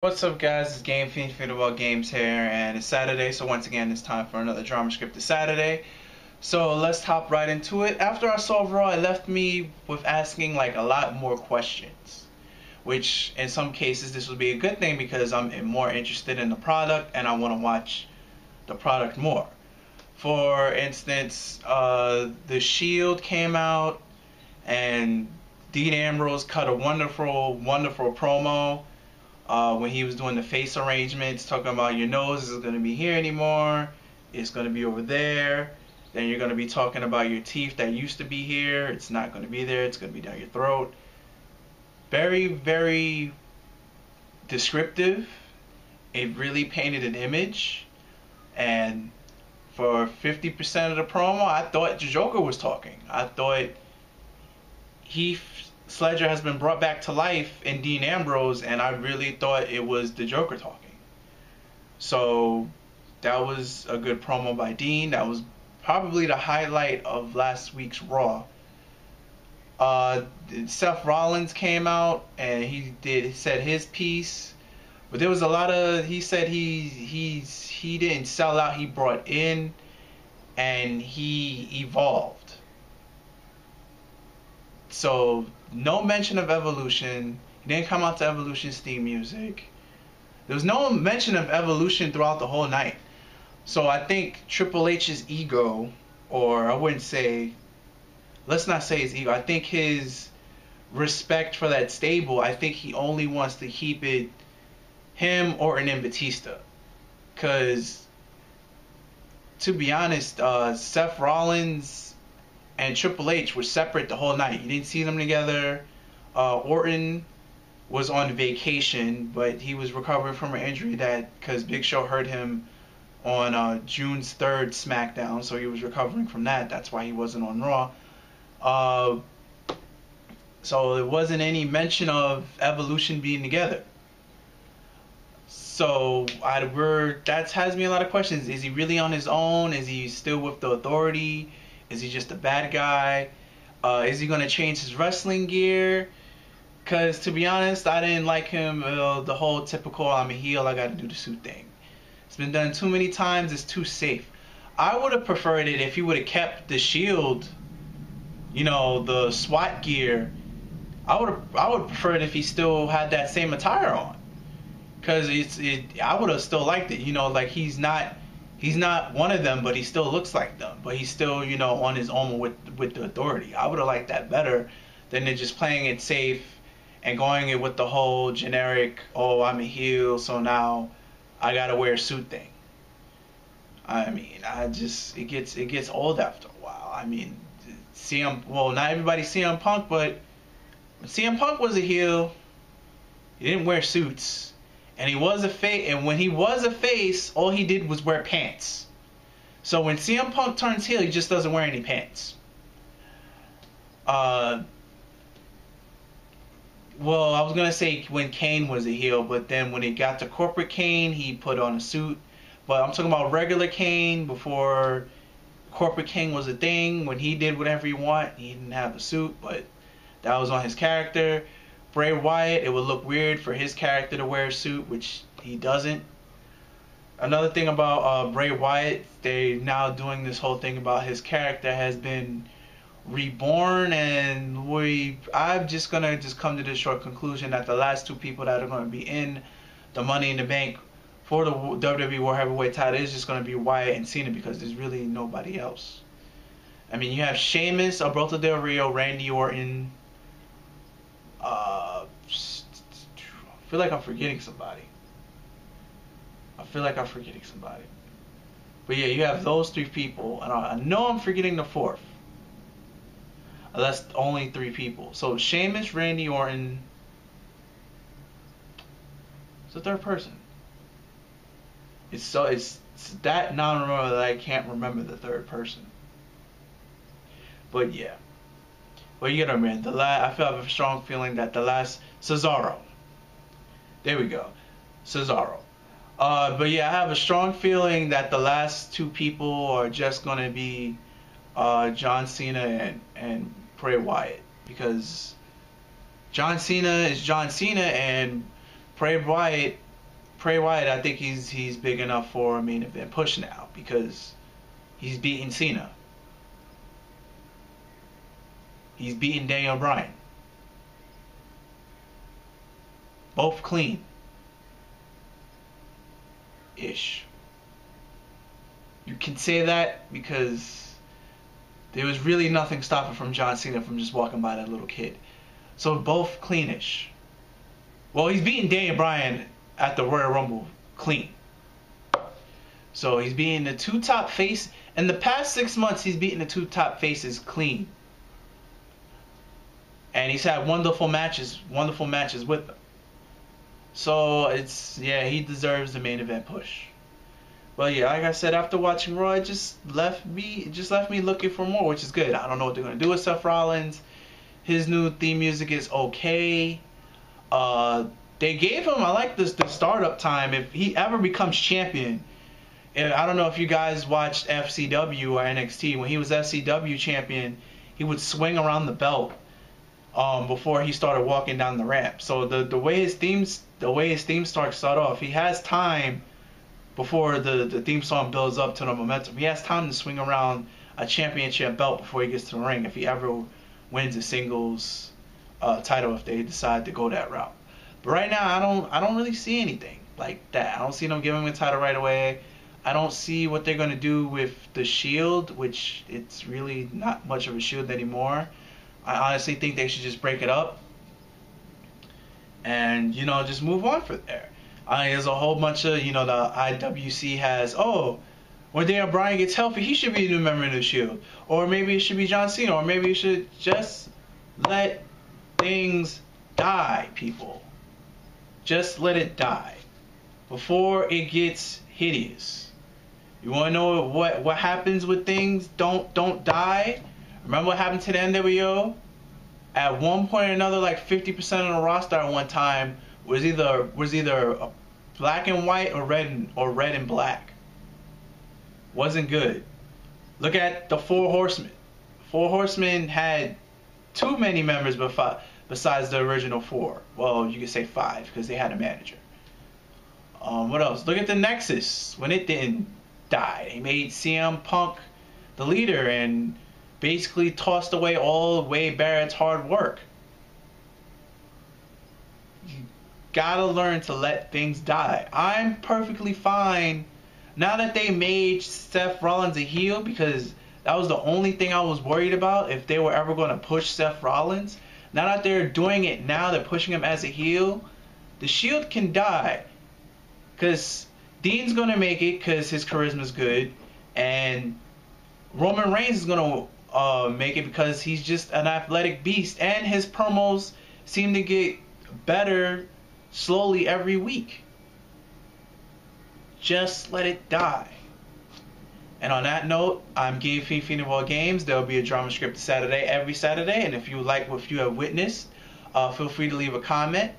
What's up, guys? It's Game Fiend About Games here, and it's Saturday, so once again it's time for another Drama Scripted Saturday. So let's hop right into it. After I saw Raw, it left me with asking like a lot more questions, which in some cases this would be a good thing because I'm more interested in the product and I want to watch the product more. For instance, the Shield came out and Dean Ambrose cut a wonderful promo when he was doing the face arrangements, talking about your nose isn't going to be here anymore, it's going to be over there. Then you're going to be talking about your teeth that used to be here, it's not going to be there, it's going to be down your throat. Very, very descriptive. It really painted an image. And for 50% of the promo, I thought the Joker was talking. I thought Heath Ledger has been brought back to life in Dean Ambrose, and I really thought it was the Joker talking. So that was a good promo by Dean. That was probably the highlight of last week's Raw. Seth Rollins came out and he said his piece, but there was a lot of, he said he didn't sell out, he brought in and he evolved. So no mention of Evolution. He didn't come out to Evolution's theme music. There was no mention of Evolution throughout the whole night. So I think Triple H's ego, or I wouldn't say, let's not say his ego, I think his respect for that stable, I think he only wants to keep it him or an Batista. Because, to be honest, Seth Rollins and Triple H were separate the whole night. You didn't see them together. Orton was on vacation, but he was recovering from an injury because Big Show hurt him on June's 3rd SmackDown, so he was recovering from that. That's why he wasn't on Raw. So there wasn't any mention of Evolution being together. So that has me a lot of questions. Is he really on his own? Is he still with the Authority? Is he just a bad guy? Is he going to change his wrestling gear? Because, to be honest, I didn't like him, the whole typical, I'm a heel, I got to do the suit thing. It's been done too many times, it's too safe. I would have preferred it if he would have kept the Shield, the SWAT gear. I would prefer it if he still had that same attire on. Because I would have still liked it, like he's not one of them, but he still looks like them. But he's still, on his own with the Authority. I would have liked that better than just playing it safe and going it with the whole generic, oh, I'm a heel, so now I gotta wear a suit thing. I mean, it gets old after a while. I mean, not everybody's CM Punk, but when CM Punk was a heel, he didn't wear suits. And he was a face, and when he was a face, all he did was wear pants. So when CM Punk turns heel, he just doesn't wear any pants. Well, I was gonna say when Kane was a heel, but then when it got to corporate Kane, he put on a suit. But I'm talking about regular Kane before corporate Kane was a thing. When he did whatever he wanted, he didn't have a suit, but that was on his character. Bray Wyatt, it would look weird for his character to wear a suit, which he doesn't. Another thing about Bray Wyatt, they're now doing this whole thing about his character has been reborn, and I'm just gonna come to this short conclusion that the last two people that are gonna be in the Money in the Bank for the WWE World Heavyweight title is just gonna be Wyatt and Cena, because there's really nobody else. I mean, you have Sheamus, Alberto Del Rio, Randy Orton. I feel like I'm forgetting somebody. But yeah, you have those three people, and I know I'm forgetting the fourth. That's only three people. So Sheamus, Randy Orton. It's the third person. It's that non-remember that I can't remember the third person. But yeah. Well, you gotta remember, I feel a strong feeling that the last Cesaro. There we go, Cesaro. But yeah, I have a strong feeling that the last two people are just gonna be John Cena and Bray Wyatt, because John Cena is John Cena, and Bray Wyatt Bray Wyatt, I think he's big enough for a main event push now because he's beating Cena. He's beating Daniel Bryan. Both clean. Ish. You can say that because there was really nothing stopping from John Cena from just walking by that little kid. So both cleanish. Well, he's beating Daniel Bryan at the Royal Rumble clean. So he's beating the two top face. In the past 6 months, he's beaten the two top faces clean. And he's had wonderful matches with them. So he deserves the main event push. But yeah, like I said, after watching Raw, it just left me looking for more, which is good. I don't know what they're gonna do with Seth Rollins. His new theme music is okay. They gave him, I like this, the startup time if he ever becomes champion. And I don't know if you guys watched FCW or NXT. When he was FCW champion, he would swing around the belt before he started walking down the ramp. So the way his theme start off, he has time before the theme song builds up to the momentum. He has time to swing around a championship belt before he gets to the ring if he ever wins a singles title, if they decide to go that route. But right now, I don't really see anything like that. I don't see them giving him a title right away. I don't see what they're going to do with the Shield, which it's really not much of a Shield anymore. I honestly think they should just break it up and, just move on from there. There's a whole bunch of, the IWC has, when Daniel Bryan gets healthy, he should be a new member of the Shield. Or maybe it should be John Cena. Or maybe it should just let things die, people. Just let it die before it gets hideous. You want to know what happens with things don't die? Remember what happened to the NWO? At one point or another, like 50% of the roster at one time was either black and white or red and black. Wasn't good. Look at the Four Horsemen. Four Horsemen had too many members besides the original four. Well, you could say 5 because they had a manager. What else? Look at the Nexus when it didn't die. They made CM Punk the leader and basically tossed away all Wade Barrett's hard work. You gotta learn to let things die. I'm perfectly fine now that they made Seth Rollins a heel, because that was the only thing I was worried about, if they were ever going to push Seth Rollins. Now that they're doing it now, they're pushing him as a heel, the Shield can die. Because Dean's going to make it because his charisma is good, and Roman Reigns is going to make it because he's just an athletic beast, and his promos seem to get better slowly every week. Just let it die. And on that note, I'm Game Fiend of all games. There will be a drama script Saturday, every Saturday, and if you like what you have witnessed, feel free to leave a comment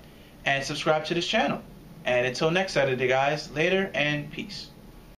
and subscribe to this channel. And until next Saturday, guys, later and peace.